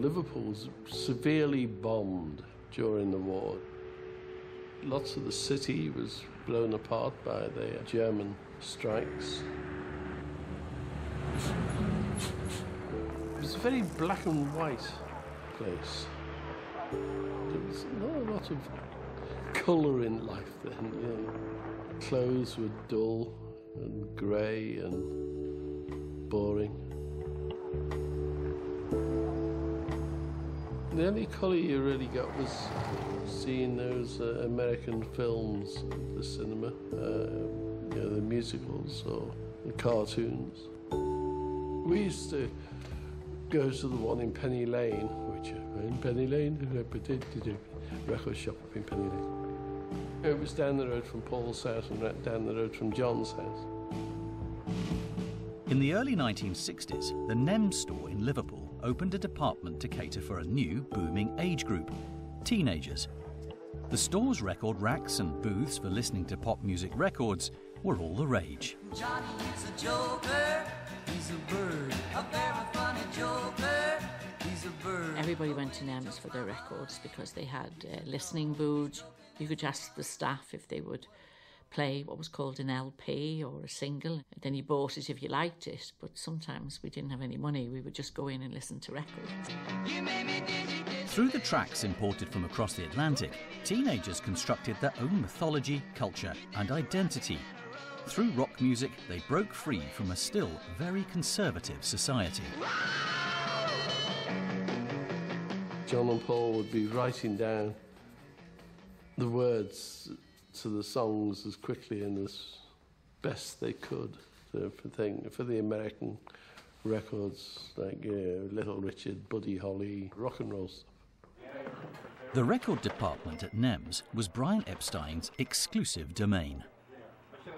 Liverpool was severely bombed during the war. Lots of the city was blown apart by the German strikes. It was a very black and white place. There was not a lot of colour in life then, you know. Clothes were dull and grey and boring. The only colour you really got was seeing those American films at the cinema, you know, the musicals or the cartoons. We used to go to the one in Penny Lane, record shop up in Penny Lane. It was down the road from Paul's house and down the road from John's house. In the early 1960s, the NEM store in Liverpool opened a department to cater for a new, booming age group, teenagers. The store's record racks and booths for listening to pop music records were all the rage. Johnny is a joker, he's a bird, a very funny joker, he's a bird. Everybody went to NEMS for their records because they had listening booths. You could ask the staff if they would play what was called an LP or a single. Then you bought it if you liked it, but sometimes we didn't have any money. We would just go in and listen to records. Through the tracks imported from across the Atlantic, teenagers constructed their own mythology, culture and identity. Through rock music, they broke free from a still very conservative society. John and Paul would be writing down the words to the songs as quickly and as best they could for the American records, like Little Richard, Buddy Holly, rock and roll stuff. The record department at NEMS was Brian Epstein's exclusive domain.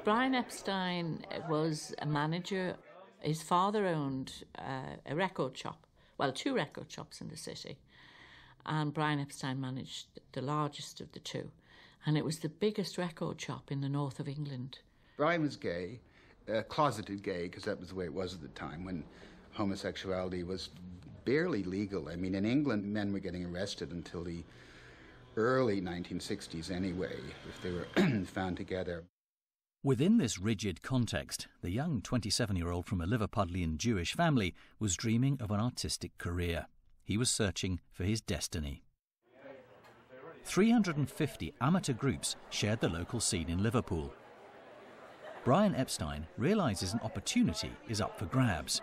Brian Epstein was a manager. His father owned a record shop, well, 2 record shops in the city, and Brian Epstein managed the largest of the 2. And it was the biggest record shop in the north of England. Brian was gay, closeted gay, because that was the way it was at the time, when homosexuality was barely legal. I mean, in England, men were getting arrested until the early 1960s anyway, if they were found together. Within this rigid context, the young 27-year-old from a Liverpudlian Jewish family was dreaming of an artistic career. He was searching for his destiny. 350 amateur groups shared the local scene in Liverpool. Brian Epstein realises an opportunity is up for grabs.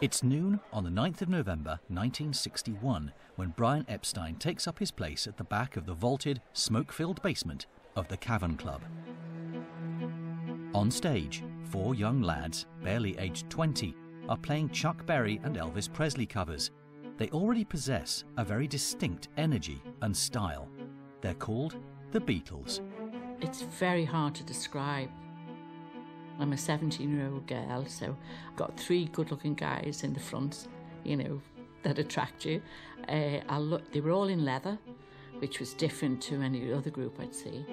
It's noon on the 9th of November 1961 when Brian Epstein takes up his place at the back of the vaulted, smoke-filled basement of the Cavern Club. On stage, 4 young lads, barely aged 20, are playing Chuck Berry and Elvis Presley covers. They already possess a very distinct energy and style. They're called the Beatles. It's very hard to describe. I'm a 17-year-old girl, so I've got 3 good-looking guys in the front, you know, that attract you. They were all in leather, which was different to any other group I'd see.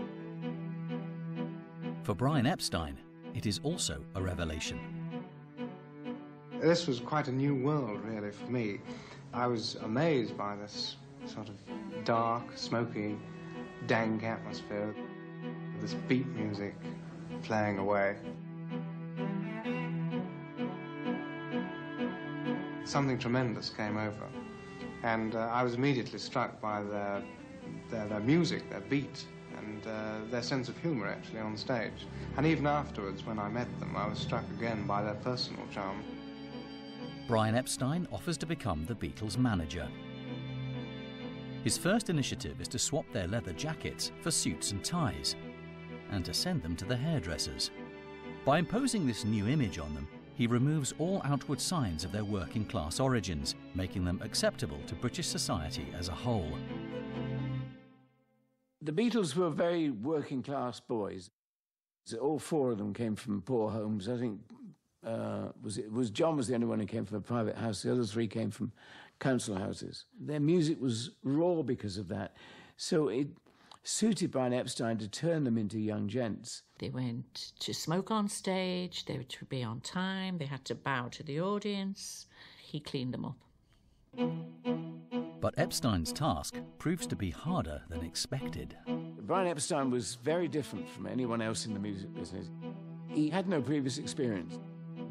For Brian Epstein, it is also a revelation. This was quite a new world, really, for me. I was amazed by this sort of dark, smoky, dank atmosphere, this beat music playing away. Something tremendous came over, and I was immediately struck by their music, their beat, and their sense of humour, actually, on stage. And even afterwards, when I met them, I was struck again by their personal charm. Brian Epstein offers to become the Beatles' manager. His first initiative is to swap their leather jackets for suits and ties, and to send them to the hairdressers. By imposing this new image on them, he removes all outward signs of their working-class origins, making them acceptable to British society as a whole. The Beatles were very working-class boys. All 4 of them came from poor homes. I think John was the only one who came from a private house. The other 3 came from council houses. Their music was raw because of that. So it suited Brian Epstein to turn them into young gents. They went to smoke on stage, they were to be on time, they had to bow to the audience. He cleaned them up. But Epstein's task proves to be harder than expected. Brian Epstein was very different from anyone else in the music business. He had no previous experience.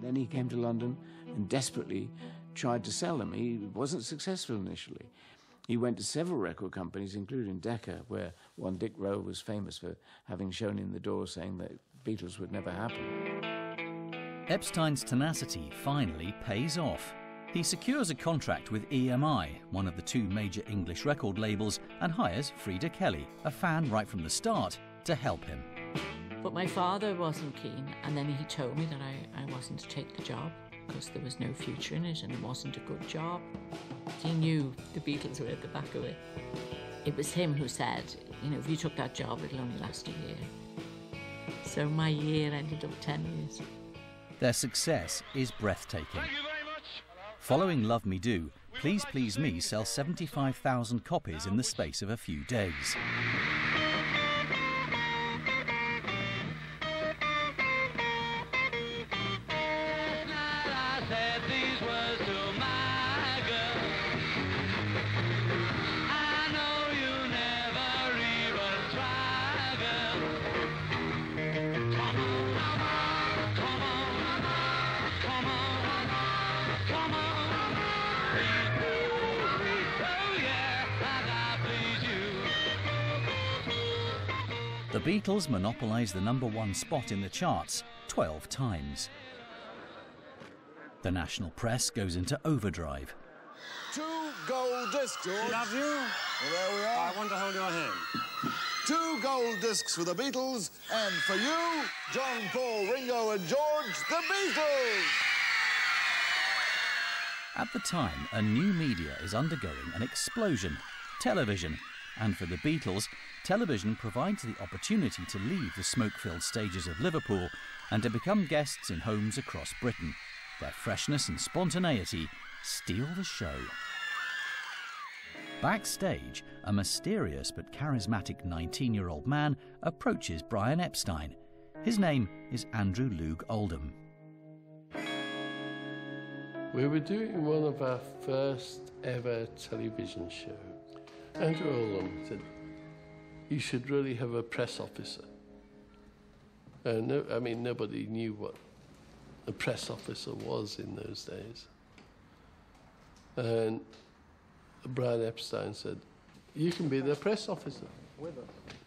Then he came to London and desperately tried to sell them. He wasn't successful initially. He went to several record companies, including Decca, where one Dick Rowe was famous for having shown in the door saying that Beatles would never happen. Epstein's tenacity finally pays off. He secures a contract with EMI, one of the two major English record labels, and hires Frida Kelly, a fan right from the start, to help him. But my father wasn't keen, and then he told me that I wasn't to take the job because there was no future in it and it wasn't a good job. He knew the Beatles were at the back of it. It was him who said, you know, if you took that job, it'll only last a year. So my year ended up 10 years. Their success is breathtaking. Thank you very much. Following Love Me Do, Please Please Me sells 75,000 copies in the space of a few days. The Beatles monopolised the #1 spot in the charts 12 times. The national press goes into overdrive. 2 gold discs, George. Love you. Well, there we are. I want to hold your hand. 2 gold discs for the Beatles, and for you, John, Paul, Ringo and George, the Beatles! At the time, a new media is undergoing an explosion: television. And for the Beatles, television provides the opportunity to leave the smoke-filled stages of Liverpool and to become guests in homes across Britain. Their freshness and spontaneity steal the show. Backstage, a mysterious but charismatic 19-year-old man approaches Brian Epstein. His name is Andrew Loog Oldham. We were doing one of our first ever television shows. Andrew Oldham said, you should really have a press officer. Nobody knew what a press officer was in those days. And Brian Epstein said, you can be the press officer.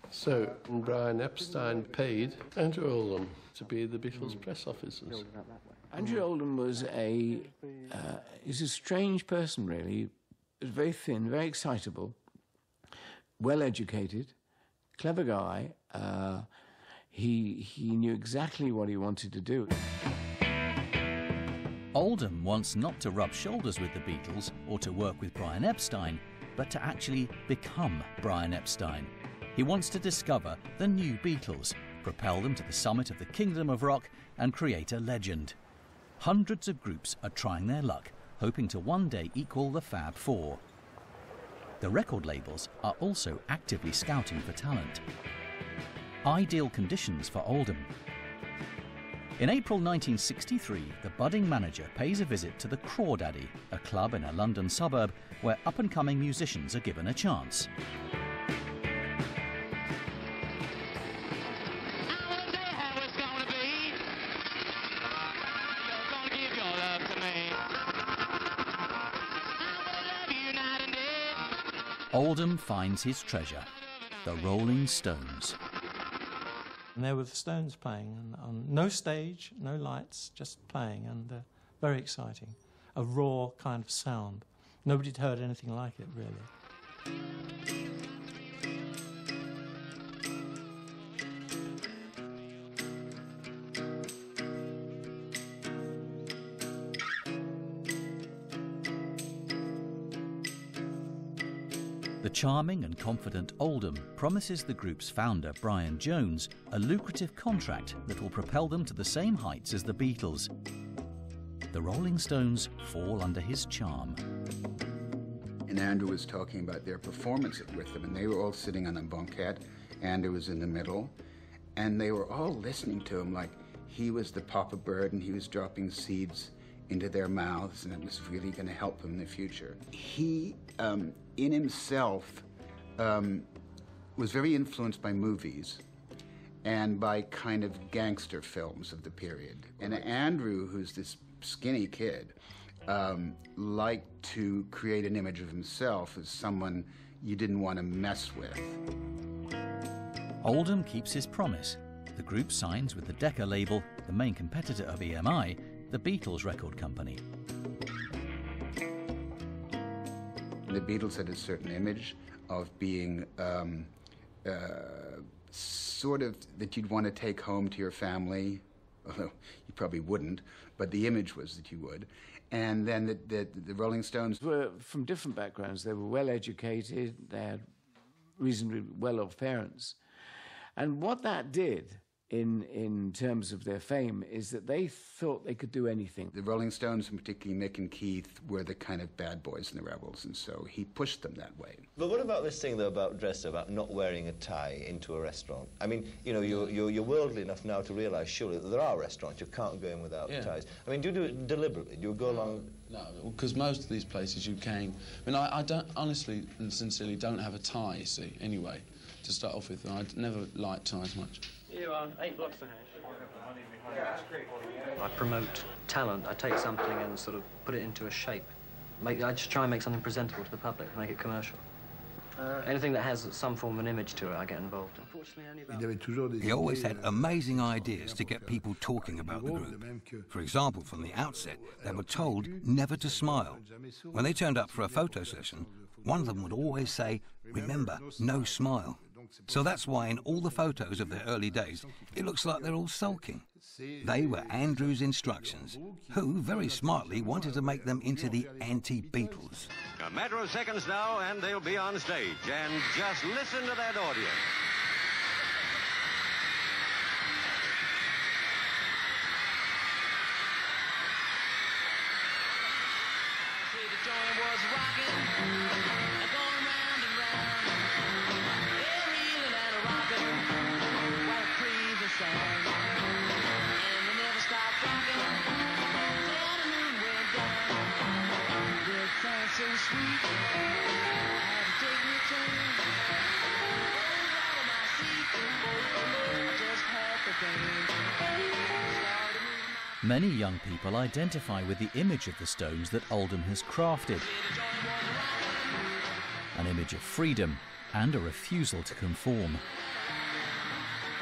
So Brian Epstein paid Andrew Oldham to be the Beatles press officers. Andrew Oldham was he's a strange person, really. He was very thin, very excitable, well-educated, clever guy. He knew exactly what he wanted to do. Oldham wants not to rub shoulders with the Beatles or to work with Brian Epstein, but to actually become Brian Epstein. He wants to discover the new Beatles, propel them to the summit of the kingdom of rock and create a legend. Hundreds of groups are trying their luck, hoping to one day equal the Fab Four. The record labels are also actively scouting for talent. Ideal conditions for Oldham. In April 1963, the budding manager pays a visit to the Crawdaddy, a club in a London suburb where up-and-coming musicians are given a chance. Oldham finds his treasure, the Rolling Stones. And there were the Stones playing, and on no stage, no lights, just playing, and very exciting. A raw kind of sound. Nobody had heard anything like it, really. The charming and confident Oldham promises the group's founder, Brian Jones, a lucrative contract that will propel them to the same heights as the Beatles. The Rolling Stones fall under his charm. And Andrew was talking about their performance with them, and they were all sitting on a bunket. Andrew was in the middle, and they were all listening to him like he was the Papa Bird and he was dropping seeds into their mouths, and it was really going to help them in the future. He, in himself, was very influenced by movies and by kind of gangster films of the period. And Andrew, who's this skinny kid, liked to create an image of himself as someone you didn't want to mess with. Oldham keeps his promise. The group signs with the Decca label, the main competitor of EMI, the Beatles record company. The Beatles had a certain image of being sort of that you'd want to take home to your family, although you probably wouldn't, but the image was that you would. And then the Rolling Stones were from different backgrounds. They were well educated, they had reasonably well-off parents. And what that did in terms of their fame is that they thought they could do anything. The Rolling Stones, and particularly Mick and Keith, were the kind of bad boys and the rebels, and so he pushed them that way. But what about this thing, though, about dress, about not wearing a tie into a restaurant? I mean, you know, you're worldly enough now to realise, surely, that there are restaurants you can't go in without ties. I mean, do you do it deliberately? Do you go along... No, because most of these places you came... I mean, I don't, honestly and sincerely don't have a tie, you see, anyway, to start off with. I never liked ties much. You are 8 blocks ahead. I promote talent. I take something and sort of put it into a shape. I just try and make something presentable to the public, make it commercial. Anything that has some form of an image to it, I get involved in. He always had amazing ideas to get people talking about the group. For example, from the outset, they were told never to smile. When they turned up for a photo session, one of them would always say, "Remember, no smile." So that's why in all the photos of their early days, it looks like they're all sulking. They were Andrew's instructions, who very smartly wanted to make them into the anti-Beatles. A matter of seconds now, and they'll be on stage. And just listen to that audience. See, the joint was rocking, going round and round. Yeah, reeling and a rocking, while it breathes the sound. And they never stopped rocking, till the moon went down. It sounds so sweet, I had to take me a turn. Rolling out of my seat, I just had to dance. Many young people identify with the image of the Stones that Oldham has crafted. An image of freedom and a refusal to conform.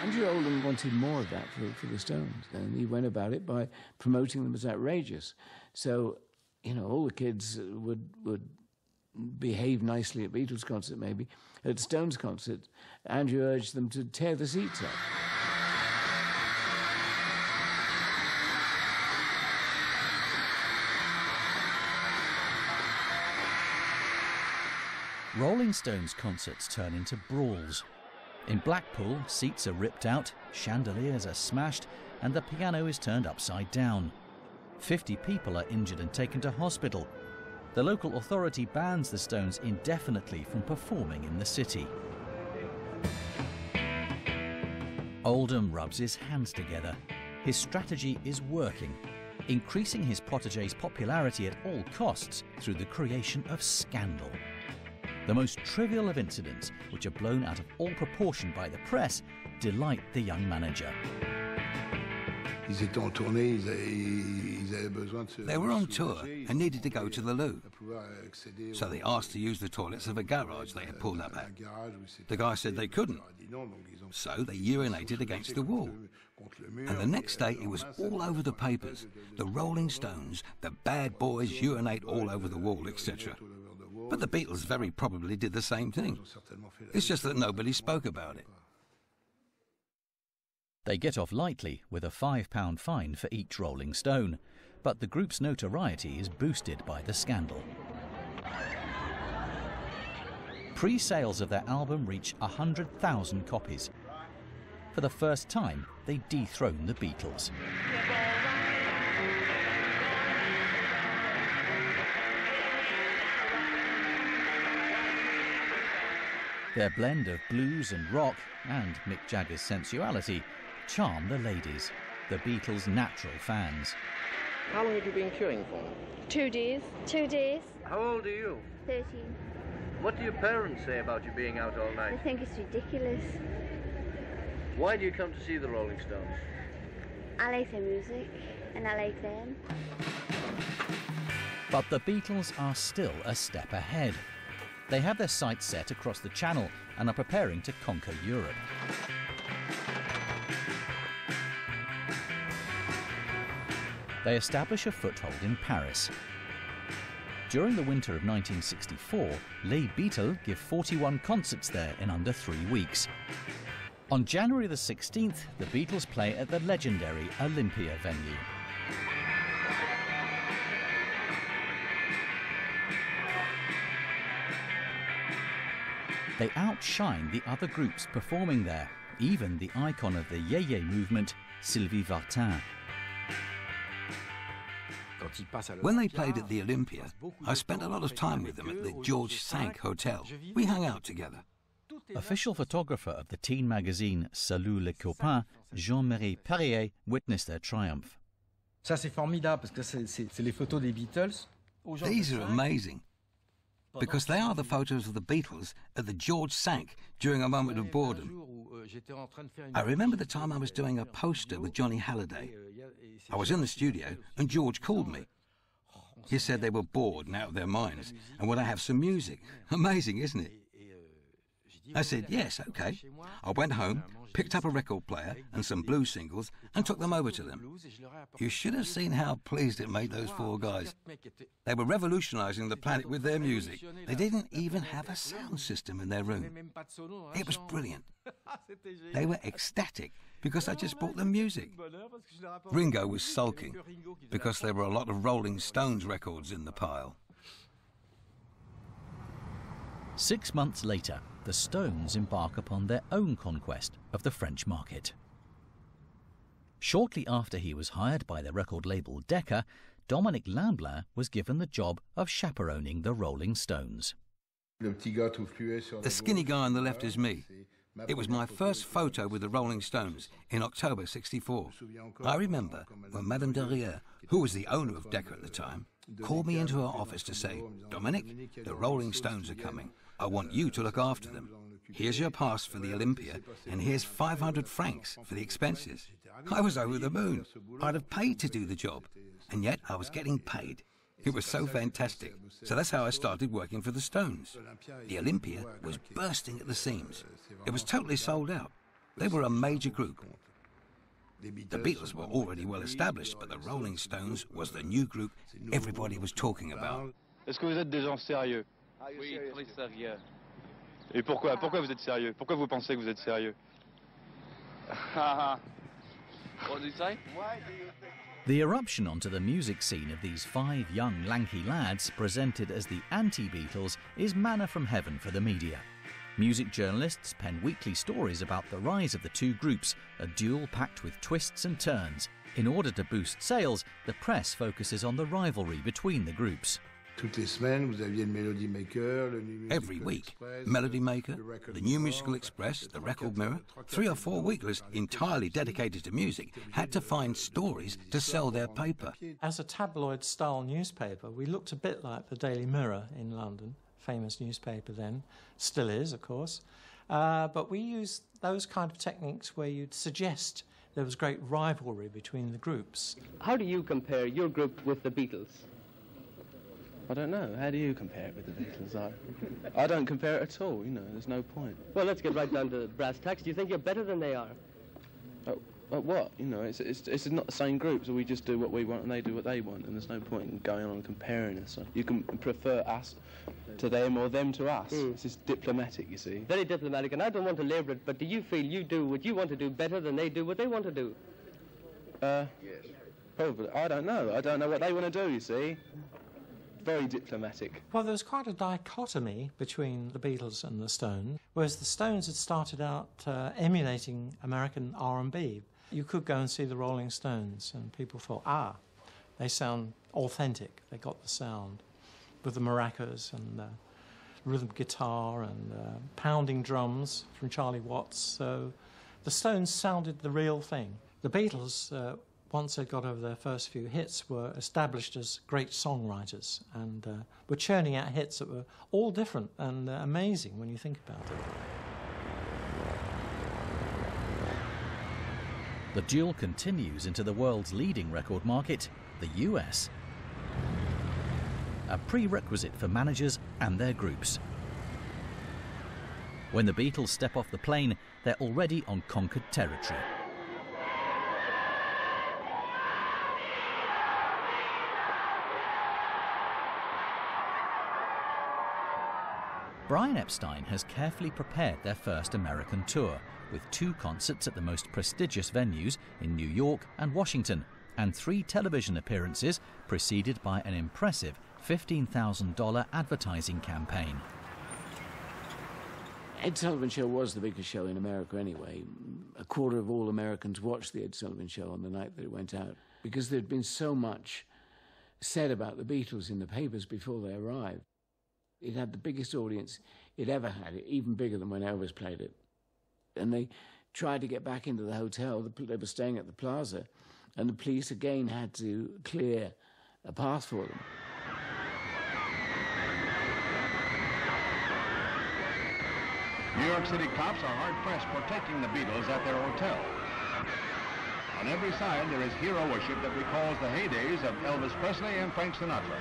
Andrew Oldham wanted more of that for the Stones, and he went about it by promoting them as outrageous. So, you know, all the kids would behave nicely at Beatles concert, maybe. At Stones concert, Andrew urged them to tear the seats up. Rolling Stones concerts turn into brawls. In Blackpool, seats are ripped out, chandeliers are smashed, and the piano is turned upside down. 50 people are injured and taken to hospital. The local authority bans the Stones indefinitely from performing in the city. Oldham rubs his hands together. His strategy is working, increasing his protégé's popularity at all costs through the creation of scandal. The most trivial of incidents, which are blown out of all proportion by the press, delight the young manager. They were on tour and needed to go to the loo. So they asked to use the toilets of a garage they had pulled up at. The guy said they couldn't. So they urinated against the wall. And the next day it was all over the papers. The Rolling Stones, the bad boys urinate all over the wall, etc. But the Beatles very probably did the same thing. It's just that nobody spoke about it. They get off lightly with a £5 fine for each Rolling Stone, but the group's notoriety is boosted by the scandal. Pre-sales of their album reach 100,000 copies. For the first time, they dethrone the Beatles. Their blend of blues and rock, and Mick Jagger's sensuality, charm the ladies, the Beatles' natural fans. How long have you been queuing for? 2 days. 2 days. How old are you? 13. What do your parents say about you being out all night? I think it's ridiculous. Why do you come to see the Rolling Stones? I like their music, and I like them. But the Beatles are still a step ahead. They have their sights set across the Channel and are preparing to conquer Europe. They establish a foothold in Paris. During the winter of 1964, Les Beatles give 41 concerts there in under 3 weeks. On January the 16th, the Beatles play at the legendary Olympia venue. They outshine the other groups performing there, even the icon of the Yé-Yé movement, Sylvie Vartan. When they played at the Olympia, I spent a lot of time with them at the Georges V Hotel. We hung out together. Official photographer of the teen magazine Salut les copains, Jean-Marie Perrier, witnessed their triumph. Ça c'est formidable parce que c'est les photos des Beatles. These are amazing because they are the photos of the Beatles at the George V during a moment of boredom. I remember the time I was doing a poster with Johnny Halliday. I was in the studio and George called me. He said they were bored and out of their minds and would I have some music? Amazing, isn't it? I said, yes, okay. I went home, picked up a record player and some blues singles and took them over to them. You should have seen how pleased it made those 4 guys. They were revolutionising the planet with their music. They didn't even have a sound system in their room. It was brilliant. They were ecstatic because I just brought them music. Ringo was sulking because there were a lot of Rolling Stones records in the pile. 6 months later, the Stones embark upon their own conquest of the French market. Shortly after he was hired by the record label Decca, Dominic Lamblin was given the job of chaperoning the Rolling Stones. The skinny guy on the left is me. It was my first photo with the Rolling Stones in October '64. I remember when Madame Derrière, who was the owner of Decca at the time, called me into her office to say, Dominic, the Rolling Stones are coming. I want you to look after them. Here's your pass for the Olympia, and here's 500 francs for the expenses. I was over the moon. I'd have paid to do the job, and yet I was getting paid. It was so fantastic. So that's how I started working for the Stones. The Olympia was bursting at the seams. It was totally sold out. They were a major group. The Beatles were already well established, but the Rolling Stones was the new group everybody was talking about. Est-ce que vous êtes des gens sérieux? Oui, très sérieux. Et pourquoi? Pourquoi vous êtes sérieux? Pourquoi vous pensez que vous êtes sérieux? What did you say? The eruption onto the music scene of these 5 young lanky lads presented as the anti-Beatles is manna from heaven for the media. Music journalists pen weekly stories about the rise of the 2 groups, a duel packed with twists and turns. In order to boost sales, the press focuses on the rivalry between the groups. Every week, Melody Maker, the New Musical Express, the Record Mirror, 3 or 4 weeklers entirely dedicated to music had to find stories to sell their paper. As a tabloid-style newspaper, we looked a bit like the Daily Mirror in London, famous newspaper then, still is, of course. But we used those kind of techniques where you'd suggest there was great rivalry between the groups. How do you compare your group with the Beatles? I don't know. How do you compare it with the Beatles? I don't compare it at all, you know, there's no point. Well, let's get right down to brass tacks. Do you think you're better than they are? But what? You know, it's not the same group, so we just do what we want and they do what they want, and there's no point in going on and comparing us. You can prefer us to them or them to us. This is diplomatic, you see. Very diplomatic, and I don't want to labour it, but do you feel you do what you want to do better than they do what they want to do? Probably. I don't know. I don't know what they want to do, you see. Very diplomatic. Well, there was quite a dichotomy between the Beatles and the Stones, whereas the Stones had started out emulating American R&B. You could go and see the Rolling Stones, and people thought, they sound authentic. They got the sound with the maracas and rhythm guitar and pounding drums from Charlie Watts. So the Stones sounded the real thing. The Beatles once they got over their first few hits, were established as great songwriters and were churning out hits that were all different and amazing when you think about it. The duel continues into the world's leading record market, the US. A prerequisite for managers and their groups. When the Beatles step off the plane, they're already on conquered territory. Brian Epstein has carefully prepared their first American tour, with 2 concerts at the most prestigious venues in New York and Washington, and 3 television appearances preceded by an impressive $15,000 advertising campaign. Ed Sullivan Show was the biggest show in America anyway. A quarter of all Americans watched the Ed Sullivan Show on the night that it went out, because there'd been so much said about the Beatles in the papers before they arrived. It had the biggest audience it ever had, even bigger than when Elvis played it. And they tried to get back into the hotel. They were staying at the Plaza, and the police again had to clear a path for them. New York City cops are hard-pressed for taking the Beatles at their hotel. On every side, there is hero worship that recalls the heydays of Elvis Presley and Frank Sinatra.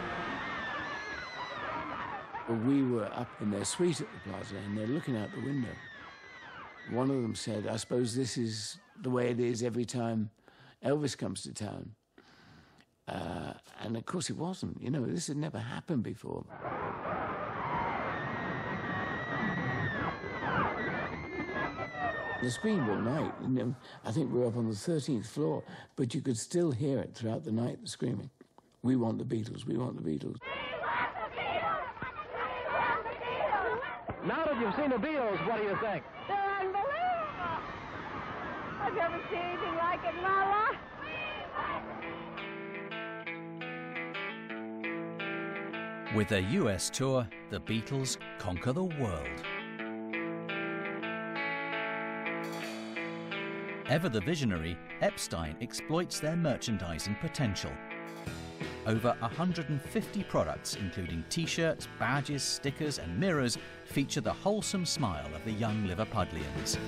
We were up in their suite at the Plaza, and they're looking out the window. One of them said, "I suppose this is the way it is every time Elvis comes to town." And of course it wasn't. You know, this had never happened before. They screamed all night. You know, I think we were up on the 13th floor, but you could still hear it throughout the night, the screaming. "We want the Beatles, we want the Beatles." Now that you've seen the Beatles, what do you think? They're unbelievable. I've never seen anything like it in my life. With their US tour, the Beatles conquer the world. Ever the visionary, Epstein exploits their merchandising potential. Over 150 products, including T-shirts, badges, stickers and mirrors, feature the wholesome smile of the young Liverpudlians.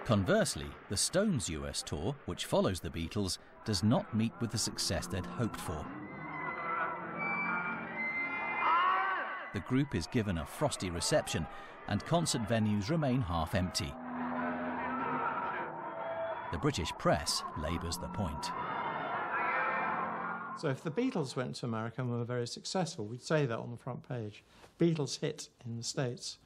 Conversely, the Stones' US tour, which follows the Beatles, does not meet with the success they'd hoped for. The group is given a frosty reception, and concert venues remain half empty. The British press labours the point. So if the Beatles went to America and were very successful, we'd say that on the front page. Beatles hit in the States.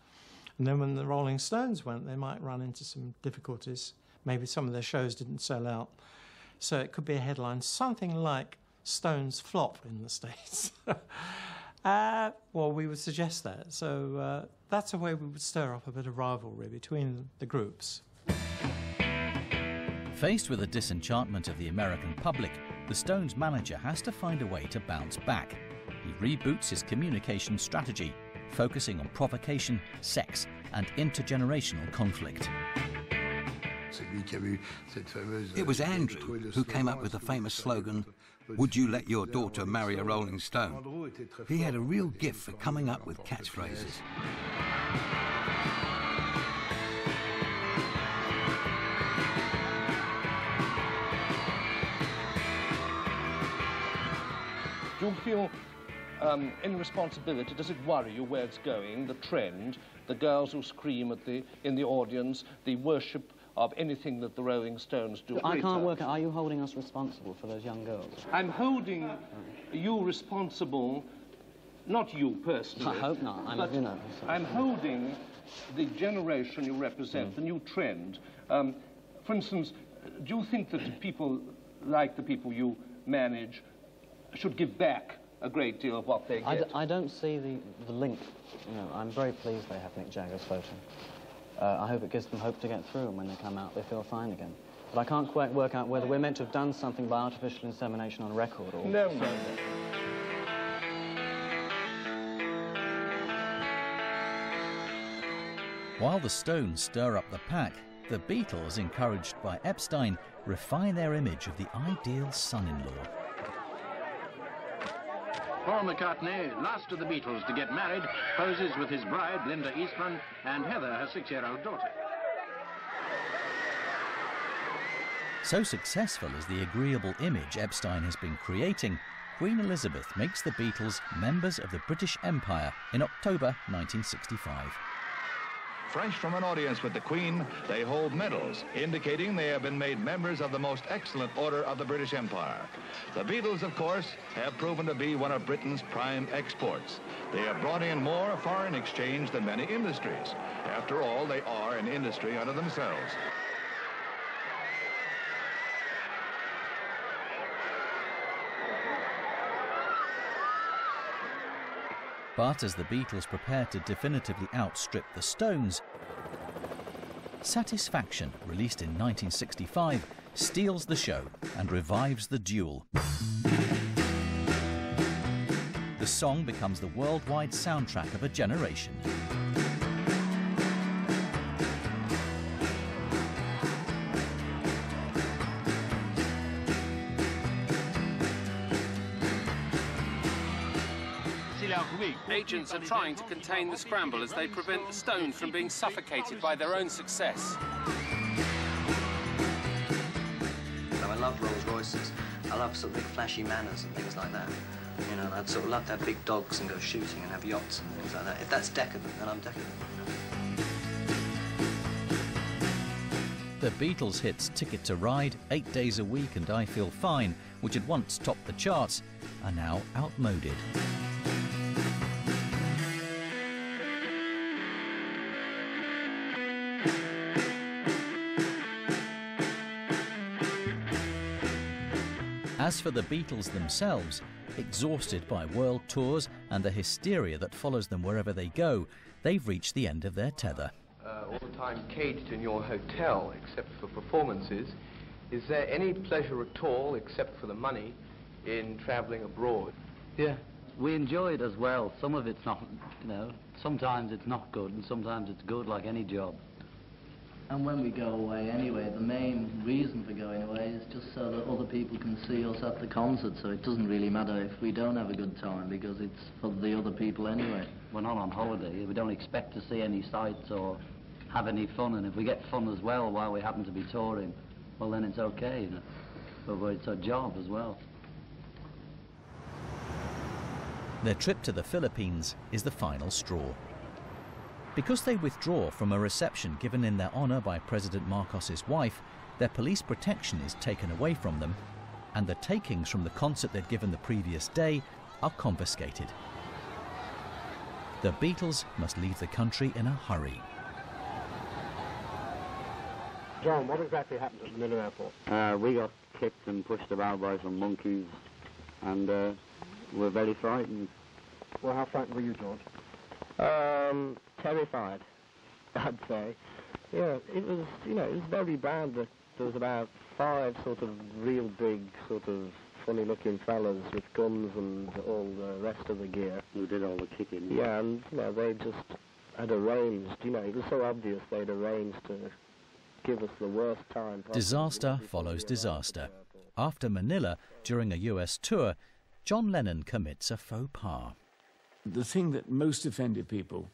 And then when the Rolling Stones went, they might run into some difficulties. Maybe some of their shows didn't sell out. So it could be a headline, something like Stones flop in the States. Well, we would suggest that. So that's a way we would stir up a bit of rivalry between the groups. Faced with the disenchantment of the American public, the Stones' manager has to find a way to bounce back. He reboots his communication strategy, focusing on provocation, sex, and intergenerational conflict. It was Andrew who came up with the famous slogan, "Would you let your daughter marry a Rolling Stone?" He had a real gift for coming up with catchphrases. Do you feel any responsibility? Does it worry you where it's going, the trend, the girls who scream in the audience, the worship of anything that the Rolling Stones do? I can't work out, are you holding us responsible for those young girls? I'm holding you responsible, not you personally. I hope not, you know. I'm holding the generation you represent, the new trend. For instance, do you think that people like the people you manage should give back a great deal of what they get? I don't see the link. You know, I'm very pleased they have Mick Jagger's photo. I hope it gives them hope to get through, and when they come out, they feel fine again. But I can't quite work out whether we're meant to have done something by artificial insemination on record or... No. While the Stones stir up the pack, the Beatles, encouraged by Epstein, refine their image of the ideal son-in-law. Paul McCartney, last of the Beatles to get married, poses with his bride, Linda Eastman, and Heather, her 6-year-old daughter. So successful is the agreeable image Epstein has been creating, Queen Elizabeth makes the Beatles members of the British Empire in October 1965. Fresh from an audience with the Queen, they hold medals, indicating they have been made members of the most excellent order of the British Empire. The Beatles, of course, have proven to be one of Britain's prime exports. They have brought in more foreign exchange than many industries. After all, they are an industry unto themselves. But as the Beatles prepare to definitively outstrip the Stones, Satisfaction, released in 1965, steals the show and revives the duel. The song becomes the worldwide soundtrack of a generation. Agents are trying to contain the scramble as they prevent the Stones from being suffocated by their own success. I love Rolls Royces. I love sort of big flashy manners and things like that. You know, I'd sort of love to have big dogs and go shooting and have yachts and things like that. If that's decadent, then I'm decadent. The Beatles' hits Ticket to Ride, 8 Days a Week and I Feel Fine, which had once topped the charts, are now outmoded. As for the Beatles themselves, exhausted by world tours and the hysteria that follows them wherever they go, they've reached the end of their tether. All the time caged in your hotel, except for performances. Is there any pleasure at all, except for the money, in travelling abroad? Yeah, we enjoy it as well. Some of it's not, you know, sometimes it's not good and sometimes it's good, like any job. And when we go away anyway, the main reason for going away is just so that other people can see us at the concert, so it doesn't really matter if we don't have a good time, because it's for the other people anyway. We're not on holiday. We don't expect to see any sights or have any fun, and if we get fun as well while we happen to be touring, well then it's okay, you know. But it's a job as well. Their trip to the Philippines is the final straw. Because they withdraw from a reception given in their honour by President Marcos's wife, their police protection is taken away from them, and the takings from the concert they'd given the previous day are confiscated. The Beatles must leave the country in a hurry. John, what exactly happened at Manila Airport? We got kicked and pushed about by some monkeys, and we're very frightened. Well, how frightened were you, George? Terrified, I'd say. Yeah, it was, you know, it was very bad that there was about 5 sort of real big, sort of funny-looking fellas with guns and all the rest of the gear. Who did all the kicking. Yeah, and, you know, they just had arranged, you know, it was so obvious they'd arranged to give us the worst time possible. Disaster follows disaster. After Manila, during a US tour, John Lennon commits a faux pas. The thing that most offended people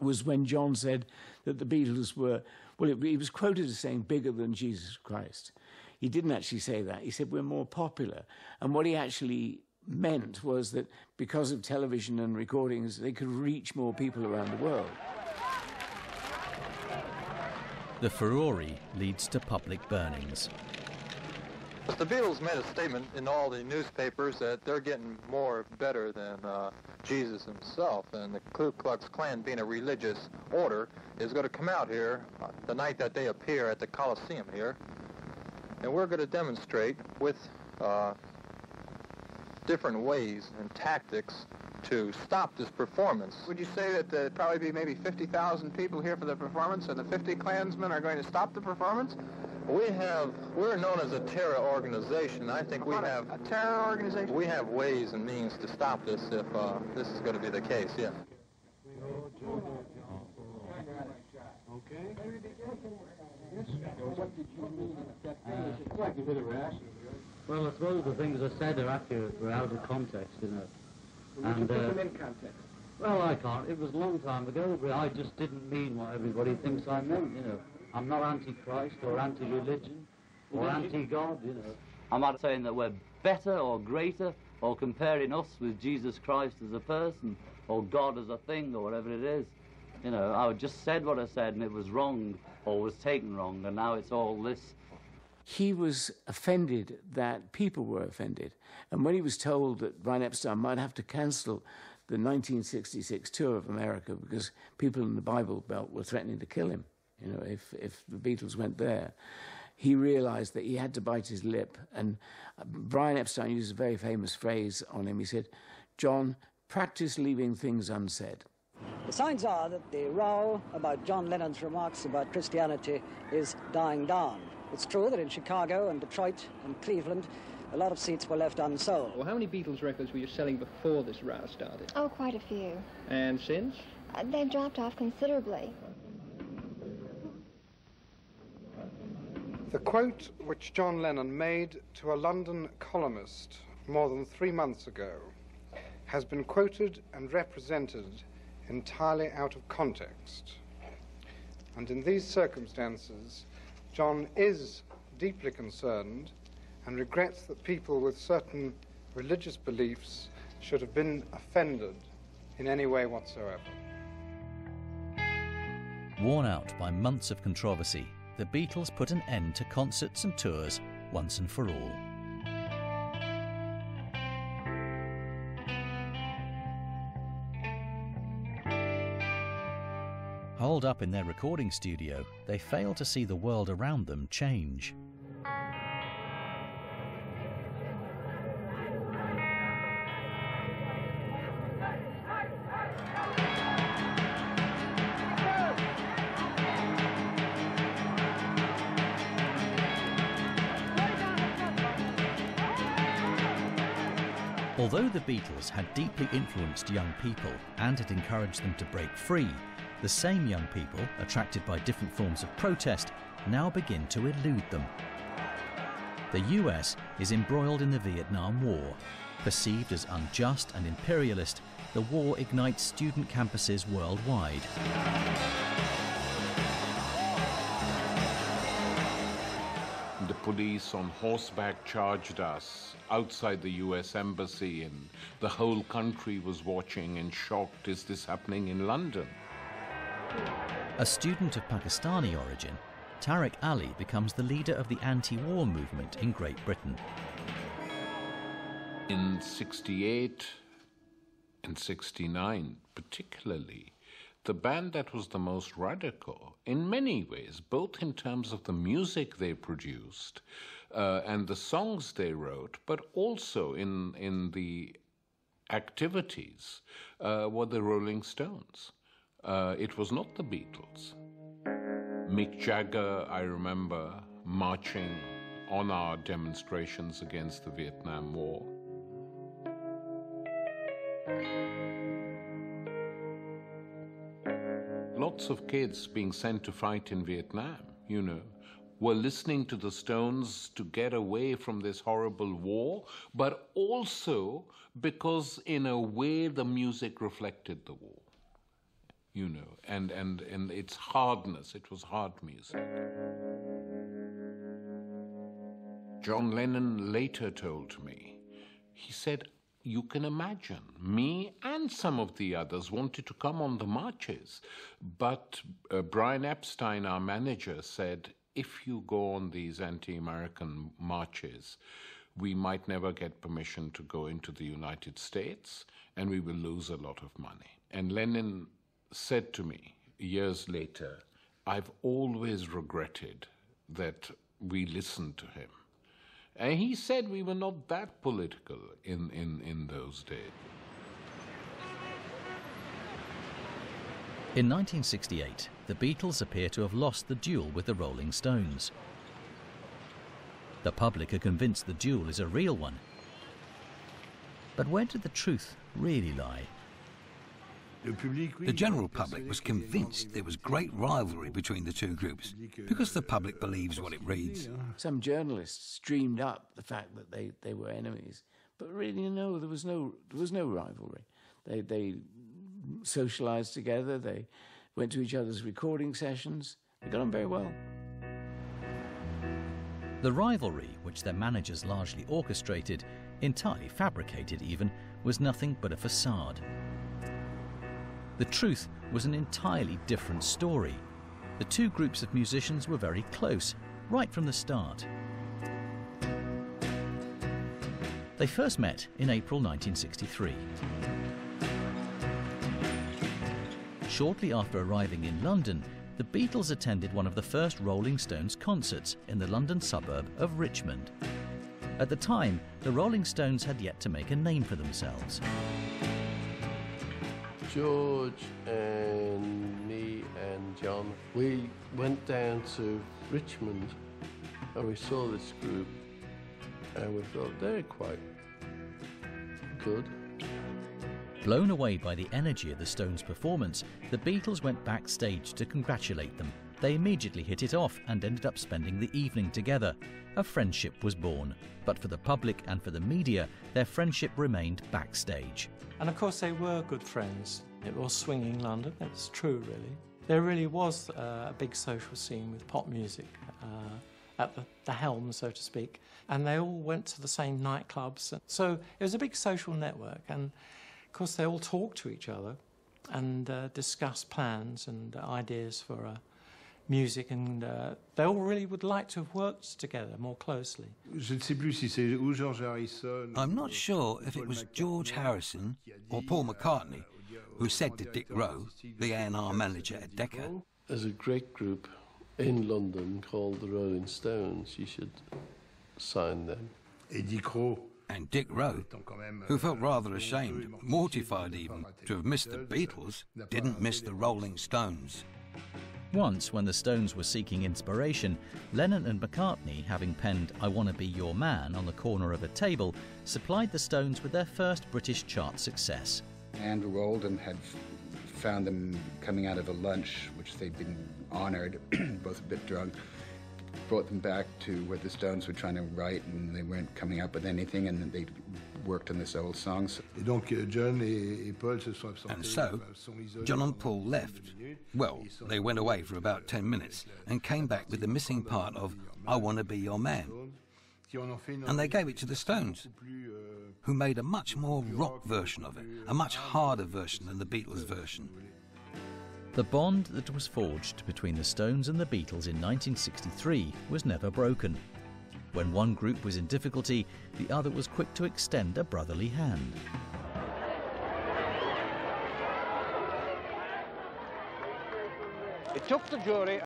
was when John said that the Beatles were, well, he was quoted as saying bigger than Jesus Christ. He didn't actually say that. He said we're more popular. And what he actually meant was that because of television and recordings, they could reach more people around the world. The furore leads to public burnings. The Beatles made a statement in all the newspapers that they're getting more better than Jesus himself, and the Ku Klux Klan, being a religious order, is going to come out here the night that they appear at the Coliseum here, and we're going to demonstrate with different ways and tactics to stop this performance. Would you say that there'd probably be maybe 50,000 people here for the performance, and the 50 Klansmen are going to stop the performance? We're known as a terror organization. I think we have a terror organization. We have ways and means to stop this if this is going to be the case. Yeah. Well, I suppose the things I said are accurate, were out of context, you know. And, put them in context. well, I can't. It was a long time ago, but I just didn't mean what everybody thinks I meant, you know. I'm not anti-Christ or anti-religion or anti-God, you know. I'm not saying that we're better or greater or comparing us with Jesus Christ as a person or God as a thing or whatever it is. You know, I just said what I said and it was wrong or was taken wrong, and now it's all this. He was offended that people were offended. And when he was told that Brian Epstein might have to cancel the 1966 tour of America because people in the Bible Belt were threatening to kill him, you know, if the Beatles went there, he realized that he had to bite his lip. And Brian Epstein used a very famous phrase on him. He said, "John, practice leaving things unsaid." The signs are that the row about John Lennon's remarks about Christianity is dying down. It's true that in Chicago and Detroit and Cleveland, a lot of seats were left unsold. Well, how many Beatles records were you selling before this row started? Oh, quite a few. And since? They've dropped off considerably. The quote which John Lennon made to a London columnist more than 3 months ago has been quoted and represented entirely out of context. And in these circumstances, John is deeply concerned and regrets that people with certain religious beliefs should have been offended in any way whatsoever. Worn out by months of controversy, the Beatles put an end to concerts and tours once and for all. Holed up in their recording studio, they fail to see the world around them change. Although the Beatles had deeply influenced young people and had encouraged them to break free, the same young people, attracted by different forms of protest, now begin to elude them. The US is embroiled in the Vietnam War. Perceived as unjust and imperialist, the war ignites student campuses worldwide. The police on horseback charged us outside the US Embassy, and the whole country was watching and shocked. Is this happening in London? A student of Pakistani origin, Tariq Ali becomes the leader of the anti-war movement in Great Britain. In 68 and 69 particularly, the band that was the most radical, in many ways, both in terms of the music they produced and the songs they wrote, but also in the activities, were the Rolling Stones. It was not the Beatles. Mick Jagger, I remember, marching on our demonstrations against the Vietnam War. Lots of kids being sent to fight in Vietnam, you know, were listening to the Stones to get away from this horrible war, but also because in a way the music reflected the war. You know, and its hardness, it was hard music. John Lennon later told me, he said, you can imagine, me and some of the others wanted to come on the marches, but Brian Epstein, our manager, said, if you go on these anti-American marches, we might never get permission to go into the United States, and we will lose a lot of money. And Lenin said to me years later, I've always regretted that we listened to him. And he said we were not that political in those days. In 1968, the Beatles appear to have lost the duel with the Rolling Stones. The public are convinced the duel is a real one. But where did the truth really lie? The general public was convinced there was great rivalry between the two groups because the public believes what it reads. Some journalists streamed up the fact that they were enemies, but really no, there was no rivalry. They socialised together, they went to each other's recording sessions, they got on very well. The rivalry, which their managers largely orchestrated, entirely fabricated even, was nothing but a facade. The truth was an entirely different story. The two groups of musicians were very close, right from the start. They first met in April 1963. Shortly after arriving in London, the Beatles attended one of the first Rolling Stones concerts in the London suburb of Richmond. At the time, the Rolling Stones had yet to make a name for themselves. George and me and John, we went down to Richmond and we saw this group and we thought they're quite good. Blown away by the energy of the Stones' performance, the Beatles went backstage to congratulate them. They immediately hit it off and ended up spending the evening together. A friendship was born. But for the public and for the media, their friendship remained backstage. And of course they were good friends. It was swinging London, it's true really. There really was a big social scene with pop music at the helm, so to speak. And they all went to the same nightclubs. So it was a big social network. And of course they all talked to each other and discussed plans and ideas for music, and they all really would like to have worked together more closely. I'm not sure if it was George Harrison or Paul McCartney who said to Dick Rowe, the A&R manager at Decca, "There's a great group in London called the Rolling Stones. You should sign them." And Dick Rowe, who felt rather ashamed, mortified even, to have missed the Beatles, didn't miss the Rolling Stones. Once, when the Stones were seeking inspiration, Lennon and McCartney, having penned "I Wanna Be Your Man" on the corner of a table, supplied the Stones with their first British chart success. Andrew Oldham had found them coming out of a lunch, which they'd been honoured, both a bit drunk, brought them back to where the Stones were trying to write, and they weren't coming up with anything, and they worked on this old songs. And so, John and Paul left. Well, they went away for about 10 minutes and came back with the missing part of "I Wanna Be Your Man." And they gave it to the Stones, who made a much more rock version of it, a much harder version than the Beatles version. The bond that was forged between the Stones and the Beatles in 1963 was never broken. When one group was in difficulty, the other was quick to extend a brotherly hand. It took the jury